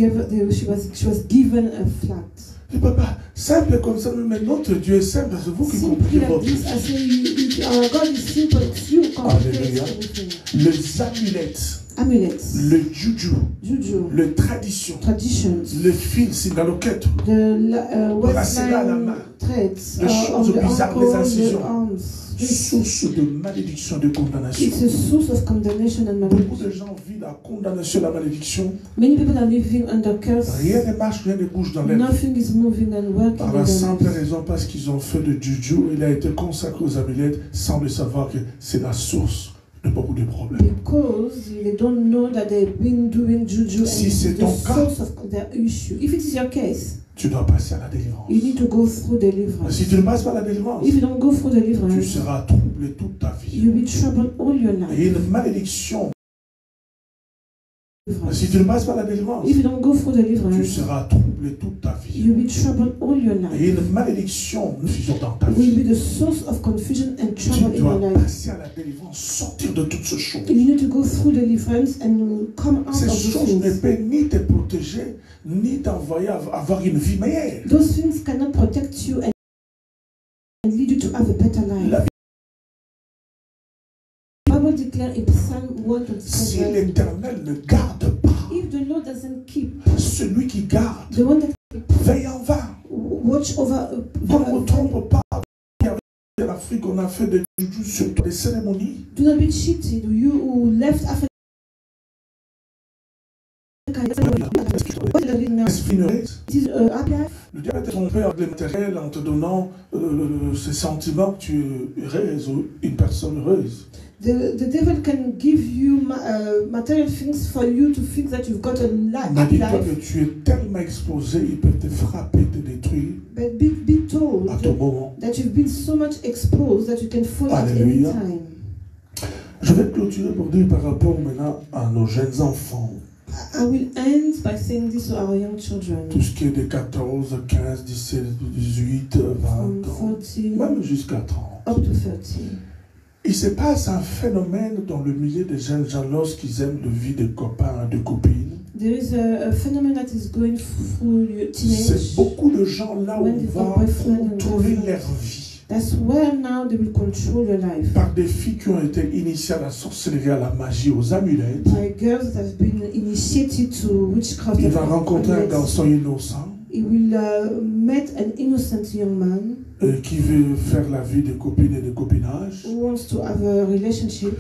was given a flat. Je dis, papa, simple comme ça, mais notre Dieu est simple, c'est vous qui Simply compliquez like votre this, vie. I say, our God is simple. It's you who complicate Alléluia. everything. Les amulettes, Amulets, le juju, juju, le tradition, traditions, le fil sinaloquette, the bracelet à la main, waistline threads, les choses of the bizarres, les ankle, the incisions. arms. source de malédiction, de condamnation. It's a source of condemnation and Beaucoup malediction. de gens vivent la condamnation, la malédiction. Many people are living under curse. Rien ne marche, rien ne bouge dans leur vie. Nothing is moving and working Par in la their simple lives. raison parce qu'ils ont fait de juju, il a été consacré aux amulettes sans le savoir que c'est la source de beaucoup de problèmes. Because they don't know that they've been doing juju Si and c'est it's the ton cas, source of their issue. If it is your case, tu dois passer à la délivrance. you need to go through Mais deliverance. si tu ne passes pas à la délivrance, If you don't go through tu deliverance, seras troublé toute ta vie. you'll be troubled all your Et life. une malédiction. Mais si tu ne passes pas à la délivrance, If you don't go through tu deliverance, seras troublé toute ta vie. you'll be troubled all your Et life. une malédiction, une fusion dans ta It will vie. be the source of confusion and Tu trouble in dois your life. passer à la délivrance, sortir de toutes ces choses. You need to go through deliverance and come out Ces of those choses ne things. peuvent ni te protéger, ni t'envoyer à avoir une vie meilleure. Those things cannot protect you and lead you to have a better La life. The Bible declares in Psalm Si 127, l'Éternel ne garde pas, if the Lord doesn't keep, celui qui garde the one that veille en vain. watch over, On ne me trompe pas. En Afrique, on a fait des juju sur des cérémonies. do not be cheated. You who left Africa. Est-ce une raise? It is happy life. Le diable t'a trompé avec le matériel en te donnant ce sentiment que tu es heureuse ou une personne heureuse. The devil can give you material things for you to think that you've got a Mais happy dis-toi life. que tu es tellement exposé, il peut te frapper, te détruire But be told à tout moment. that you've been so much exposed that you can fall at any Alléluia. time. Je vais clôturer pour dire par rapport maintenant à nos jeunes enfants. I will end by saying this to our young children. Tout ce qui est de 14, 15, 17, 18, 20 ans, même jusqu'à 30. Up to 30. Il se passe un phénomène dans le milieu des jeunes gens lorsqu'ils aiment la vie de copains, de copines. There is a phenomenon that is going through teenage. C'est beaucoup de gens là où on va contrôler leur vie. That's where now they will control your life. Par des filles qui ont été initiées à la sorcellerie, à la magie, aux amulettes. By girls that have been initiated to witchcraft. Il va rencontrer un garçon innocent. He will meet an innocent young man. Qui veut faire la vie de copine et de copinage. Who wants to have a relationship.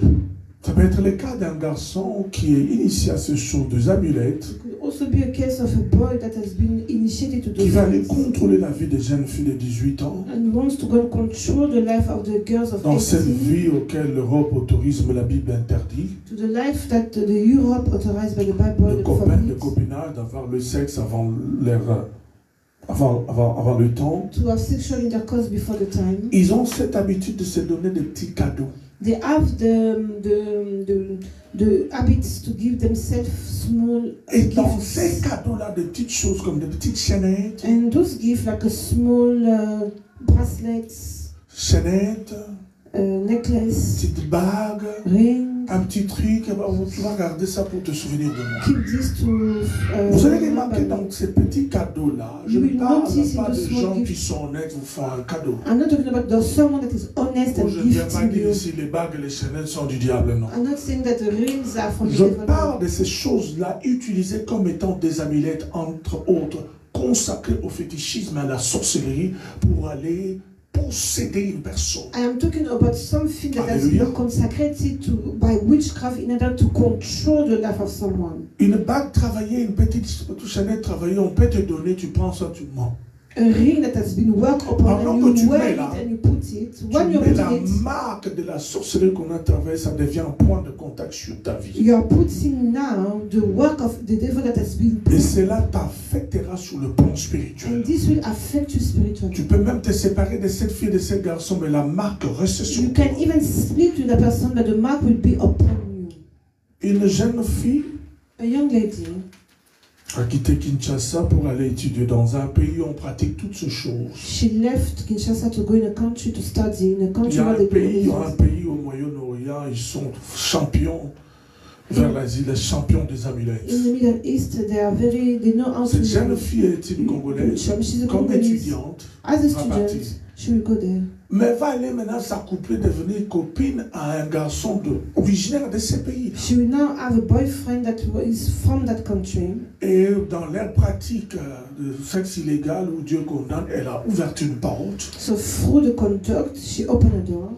Ça peut être le cas d'un garçon qui est initié à ce choses des amulettes. It could also be a case of a boy that has been initiated to those qui va aller contrôler la vie des jeunes filles de 18 ans. And wants to go and control the life of the girls of 18. Dans cette vie auquel l'Europe autorise, mais la Bible interdit. To the life that the Europe authorized by the Bible. De copains, de copinage, d'avoir le sexe avant le temps. To have sexual intercourse before the time. Ils ont cette habitude de se donner des petits cadeaux. They have the habits to give themselves small Et gifts. dans ces cadeaux-là, des petites choses comme des petites chaînettes. And those gifts like a small bracelets. Chaînettes. Necklace. Petite bague. Ring. Un petit truc, tu vas garder ça pour te souvenir de moi. Keep this to, vous allez remarquer dans ces petits cadeaux-là, je ne parle pas de gens qui sont honnêtes vous font un cadeau. I'm not talking about someone that is honest and je ne viens pas gifting dire you. si les bagues et les chaînettes sont du diable, non. I'm not saying that the rings are from the Je devil. parle de ces choses-là utilisées comme étant des amulettes, entre autres, consacrées au fétichisme et à la sorcellerie pour aller posséder une personne. I am talking about something that Alléluia. has been consecrated by witchcraft in order to control the life of someone. Une bague travaillée, une petite chaînette travaillée, on peut te donner, tu prends ça, tu mens. A ring that has been worked upon and you wear it and you put it. When you mets put la it, marque de la sorcellerie qu'on a travaillée, ça devient un point de contact sur ta vie. you are putting now the work of the devil that has been put. Et cela t'affectera sur le plan spirituel. And this will affect you spiritually. Tu peux même te séparer de cette fille, de ce garçon, mais la marque reste sur You toi. can even split with the person, but the mark will be upon you. Une jeune fille A young lady a quitté Kinshasa pour aller étudier dans un pays où on pratique toutes ces choses. she left Kinshasa to go in a country to study, in a Il country y a where un they pays au Moyen-Orient, ils sont champions vers l'Asie, les champions des amulettes. in the Middle East, they know how to. Cette jeune fille est une Congolaise, She's a comme Congolese. étudiante, As a va student, partir. she will go there. Mais elle va aller maintenant s'accoupler, devenir copine à un garçon originaire de ces pays. She will now have a boyfriend that is from that country. Et dans leur pratique de sexe illégal où Dieu condamne, elle a ouvert une porte. So through the conduct, she opened a door.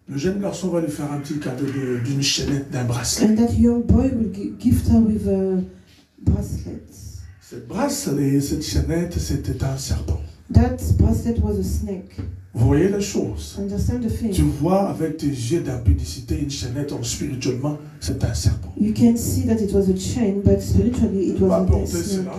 Le jeune garçon va lui faire un petit cadeau d'une chaînette, d'un bracelet. And that young boy will gift her with a bracelet. Ce bracelet, cette chaînette, c'était un serpent. That bracelet was a snake. Vous voyez les choses. Understand the thing? Tu vois avec tes yeux d'impudicité une chaînette, or spirituellement, c'est un serpent. You can see that it was a chain, but spiritually it Elle va was a porter snake. cela.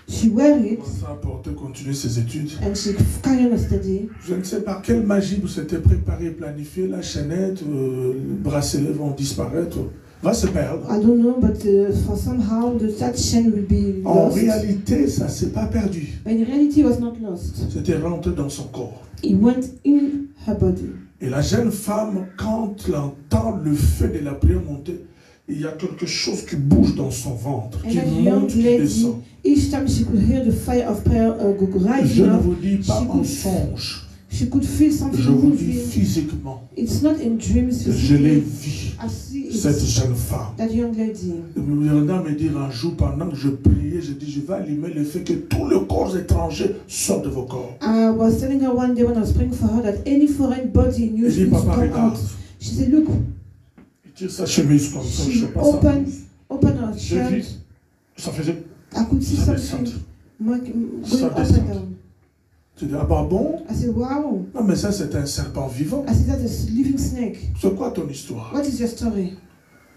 She wear it Elle va porter, continuer ses études. and she carry on a study. Je ne sais pas quelle magie vous s'était préparé et planifié. La chaînette, le bracelet vont disparaître, va se perdre. I don't know, but for somehow that chain will be En lost. réalité, ça ne s'est pas perdu. But in reality, it was not lost. C'était rentré dans son corps. It went in her body. Et la jeune femme, quand elle entend le feu de la prière monter, il y a quelque chose qui bouge dans son ventre, And qui that young monte, qui lady, descend. each time she could hear the fire of prayer Je rising ne up, vous dis pas she en could- songe, she could feel something je vous dis moving. physiquement. It's not in dreams Je l'ai physically. vu, I see cette it. jeune femme. That young lady. Le Miranda me dit un jour, pendant que je priais, je dis, je vais allumer le fait que tous les corps étrangers sortent de vos corps. I was telling her one day when I was praying for her that any foreign body in you Il dit, should come papa, regarde. out. She said, look, Il tire sa chemise comme ça, je she sais pas ça. opened her J'ai vu, shirt. ça faisait, I could see ça something descend. going Ça up and descend. down. Tu dis, ah bah bon? I said, wow. Non, mais ça, c'est un serpent vivant. I said, that's a living snake. C'est quoi ton histoire? What is your story?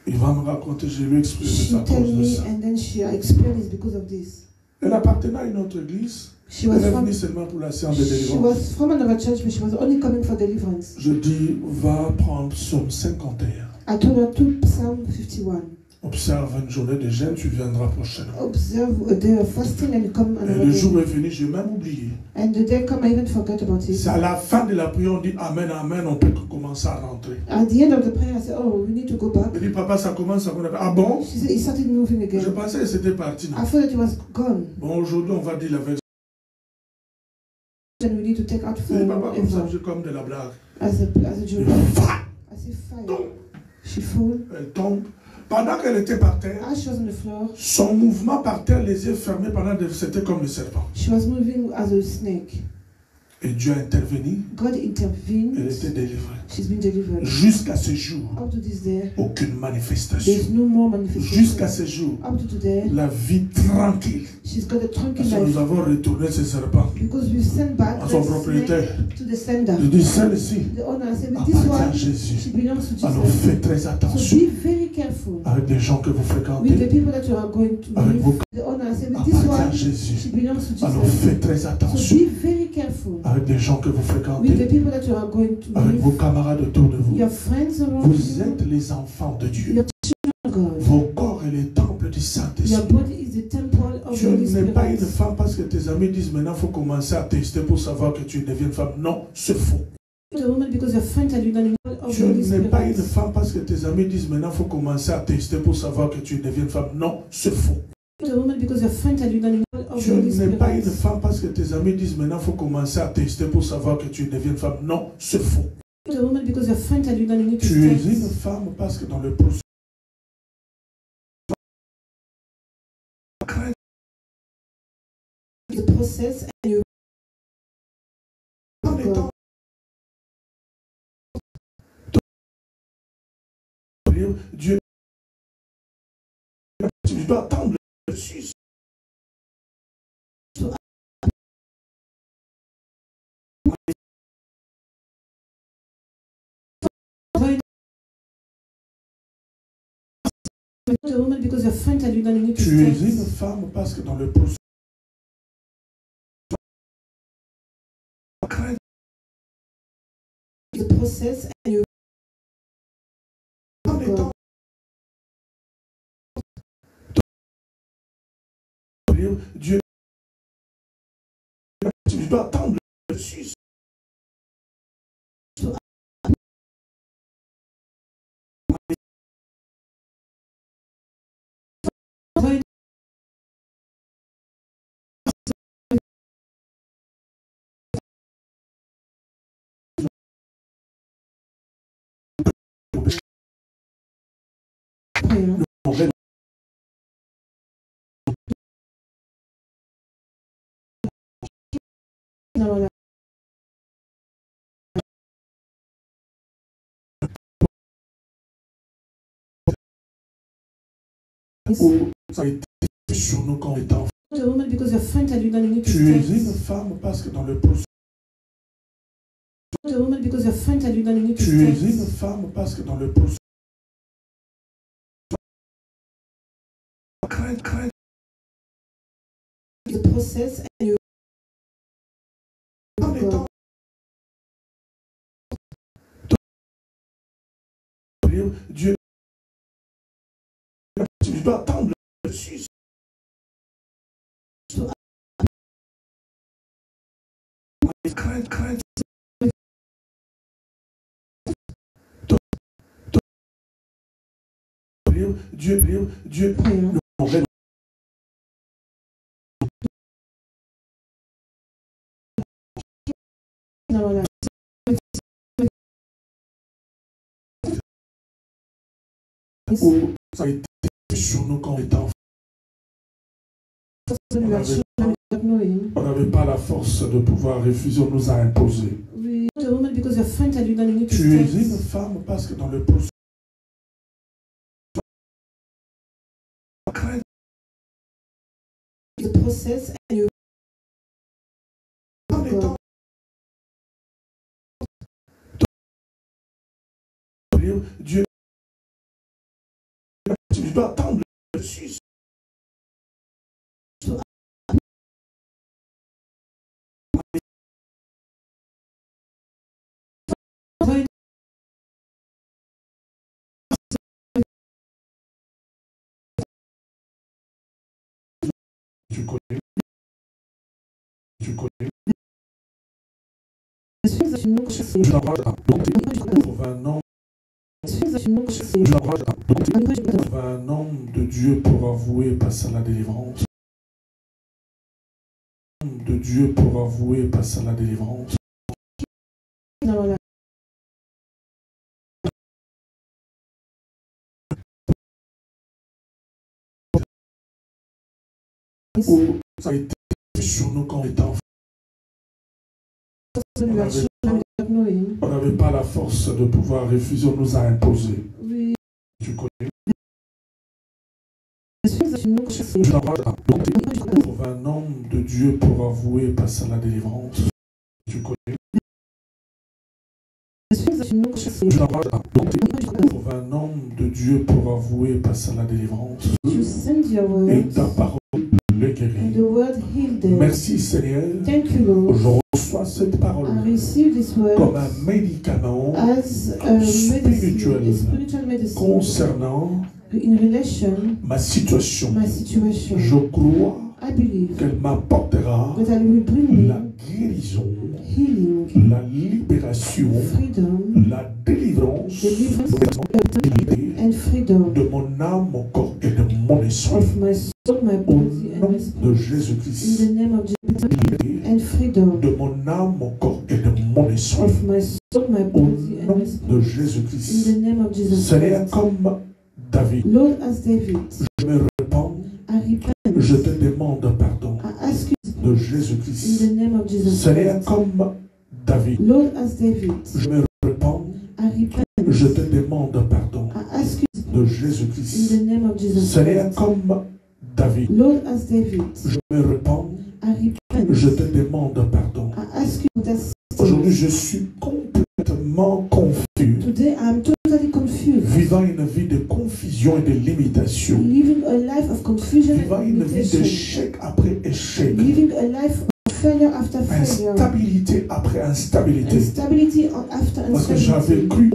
Il va me raconter, je lui explique She à told cause de me, ça. and then she explained it's because of this. Elle appartenait à une autre église. She was Elle est from venue seulement pour la séance de she délivrance. was from another church, but she was only coming for deliverance. Je dis, va prendre Psaume 51. I told her to Psalm 51. Observe une journée de jeûne, tu viendras prochainement. Observe a day of fasting and come Et le jour est venu, j'ai même oublié. And the day come, I even forgot about it. C'est à la fin de la prière, on dit Amen, Amen, on peut commencer à rentrer. At the end of the prayer, I said, oh, we need to go back. Je dis, papa, ça commence à me dire, ah bon? She said, he started moving again. Je pensais que c'était parti. I thought that it was gone. Bon, aujourd'hui, on va dire la version. And we need to take out Je dis, papa, comme ça, c'est comme de la blague. As a joke. I said, fire. She fall. Elle tombe. Pendant qu'elle était par terre, as she was on the floor, son mouvement par terre, les yeux fermés, c'était comme le serpent. She was moving as a snake. Et Dieu a intervenu. God intervened. Elle était délivrée. She's been delivered. Jusqu'à ce jour, up to this day, aucune manifestation. There's no more manifestation. Jusqu'à ce jour, up to today, la vie tranquille. She's got a tranquille Parce que life. nous avons retourné ce serpent Because we sent back à son propriétaire. To the sender. Je dis, celle-ci the owner said, appartient à Jésus. She belongs to Jesus. Alors faites très attention. So be very careful avec les gens que vous fréquentez. With the people that you are going to avec vos the owner said, appartient à Jésus. She belongs to Jesus. Alors faites très attention so be very careful avec les gens que vous fréquentez. With the people that you are going to avec vos camarades autour de vous. Your friends around vous êtes les enfants de Dieu. God. Vos corps est le temple du Saint-Esprit. Tu n'es pas une femme parce que tes amis disent maintenant il faut commencer à tester pour savoir que tu deviens une femme. Non, c'est faux. Tu n'es pas une femme parce que tes amis disent maintenant il faut commencer à tester pour savoir que tu deviens une femme. Non, c'est faux. Tu n'es pas une femme parce que tes amis disent maintenant il faut commencer à tester pour savoir que tu deviens une femme. Non, c'est faux. Tu es une femme parce que dans le processus and you Dieu, tu dois attendre le processus. Tu es une femme parce que dans le processus and you Dieu, tu dois attendre le processus. Où ça a été sur nous quand on était enfants. Tu es une femme parce que dans le processus. Tu es une femme parce que dans le processus. The process and you Dieu, tu dois attendre le processus. Dieu, où ça a été sur nous quand on était enfants. On n'avait pas la force de pouvoir refuser, on nous a imposé. Tu es une femme parce que dans le processus. The process and you Dieu, tu dois attendre le processus. Tu connais. Tu connais. Je t'encourage à adopter un homme. Je t'encourage à adopter un homme de Dieu pour avouer et passer à la délivrance. De Dieu pour avouer et passer à la délivrance. Où ça a été sur nous quand on était enfants. On n'avait pas la force de pouvoir refuser, on nous a imposé. Oui. Tu connais. Je t'encourage à adopter un homme de Dieu pour avouer et passer à la délivrance. Tu connais. Je t'encourage à adopter un homme de Dieu pour avouer et passer à la délivrance. Et ta parole le guérit. Merci Seigneur. Je reçois cette parole comme un médicament spirituel concernant ma situation. Je crois qu'elle m'apportera la guérison, la libération, la délivrance de mon âme, mon corps et de mon esprit. Au nom de Jésus-Christ. De mon âme, mon corps et de mon esprit. Au nom de Jésus-Christ. Seigneur, comme David, je me repens. Je te demande pardon de Jésus-Christ. Seigneur, comme David, je me repens. Je te demande pardon de Jésus-Christ. Seigneur, comme David, je me repens. Je te demande pardon. Aujourd'hui, je suis complètement confus. Vivant une vie de confusion et de limitation. Vivant une vie d'échec après échec. Instabilité après instabilité. Parce que j'avais cru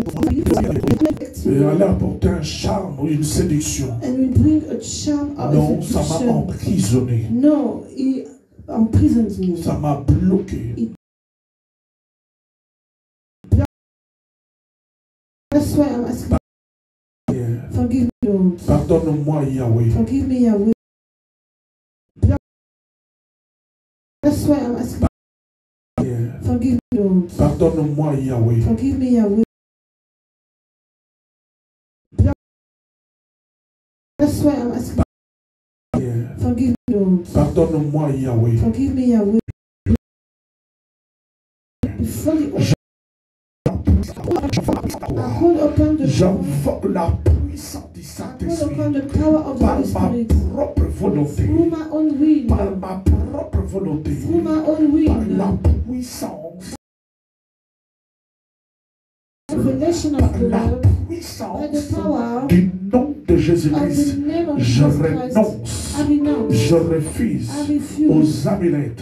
et aller apporter un charme ou une séduction. Non, ça m'a emprisonné. Ça m'a bloqué. Pardonne-moi, Yahweh. Forgive me, Yahweh. That's why I'm asking. Forgive me, Lord. Pardonne-moi, Yahweh. Forgive me, Yahweh. That's why I'm asking. Forgive me, Lord. Pardonne-moi, Yahweh. Forgive me, Yahweh. Before the j'invoque la puissance du Saint-Esprit par ma propre volonté, par ma propre volonté, par la puissance, par la puissance du nom de Jésus-Christ. Je renonce, je refuse aux amulettes,